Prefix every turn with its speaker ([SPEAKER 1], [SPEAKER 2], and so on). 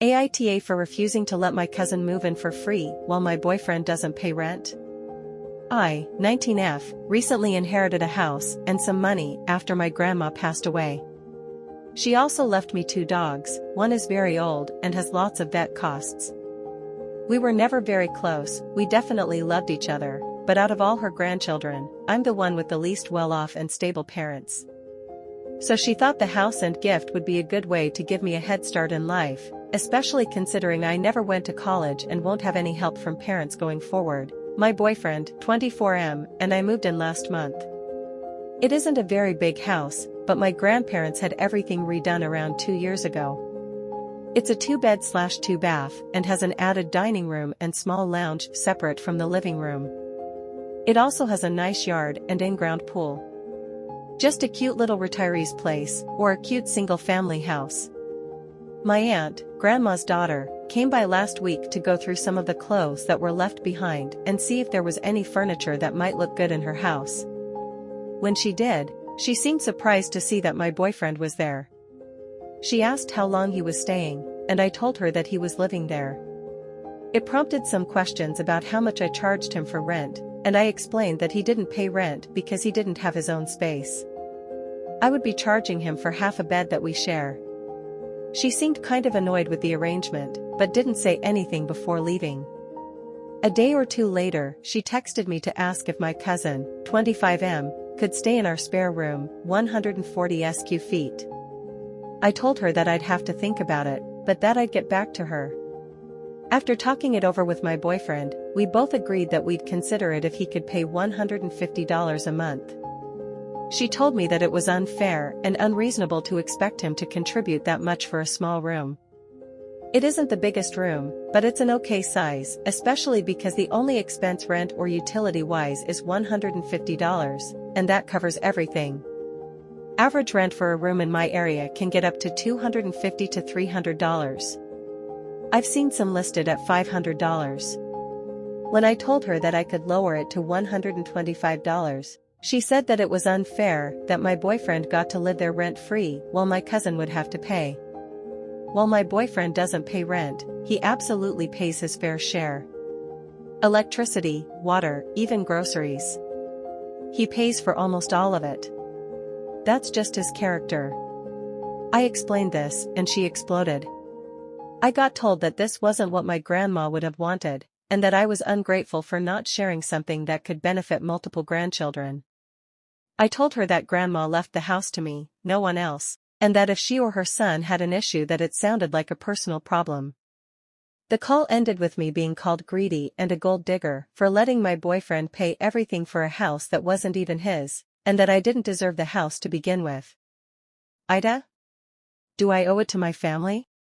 [SPEAKER 1] AITA for refusing to let my cousin move in for free while my boyfriend doesn't pay rent. I, 19F, recently inherited a house and some money after my grandma passed away. She also left me 2 dogs, one is very old and has lots of vet costs. We were never very close, we definitely loved each other, but out of all her grandchildren, I'm the one with the least well-off and stable parents. So she thought the house and gift would be a good way to give me a head start in life, especially considering I never went to college and won't have any help from parents going forward. My boyfriend, 24M, and I moved in last month. It isn't a very big house, but my grandparents had everything redone around 2 years ago. It's a 2-bed/2-bath and has an added dining room and small lounge separate from the living room. It also has a nice yard and in-ground pool. Just a cute little retiree's place, or a cute single-family house. My aunt, grandma's daughter, came by last week to go through some of the clothes that were left behind and see if there was any furniture that might look good in her house. When she did, she seemed surprised to see that my boyfriend was there. She asked how long he was staying, and I told her that he was living there. It prompted some questions about how much I charged him for rent, and I explained that he didn't pay rent because he didn't have his own space. I would be charging him for half a bed that we share. She seemed kind of annoyed with the arrangement, but didn't say anything before leaving. A day or 2 later, she texted me to ask if my cousin, 25M, could stay in our spare room, 140 sq ft. I told her that I'd have to think about it, but that I'd get back to her. After talking it over with my boyfriend, we both agreed that we'd consider it if he could pay $150 a month. She told me that it was unfair and unreasonable to expect him to contribute that much for a small room. It isn't the biggest room, but it's an okay size, especially because the only expense rent or utility-wise is $150, and that covers everything. Average rent for a room in my area can get up to $250 to $300. I've seen some listed at $500. When I told her that I could lower it to $125, she said that it was unfair that my boyfriend got to live there rent-free while my cousin would have to pay. While my boyfriend doesn't pay rent, he absolutely pays his fair share. Electricity, water, even groceries. He pays for almost all of it. That's just his character. I explained this, and she exploded. I got told that this wasn't what my grandma would have wanted, and that I was ungrateful for not sharing something that could benefit multiple grandchildren. I told her that grandma left the house to me, no one else, and that if she or her son had an issue that it sounded like a personal problem. The call ended with me being called greedy and a gold digger for letting my boyfriend pay everything for a house that wasn't even his, and that I didn't deserve the house to begin with. AITA? Do I owe it to my family?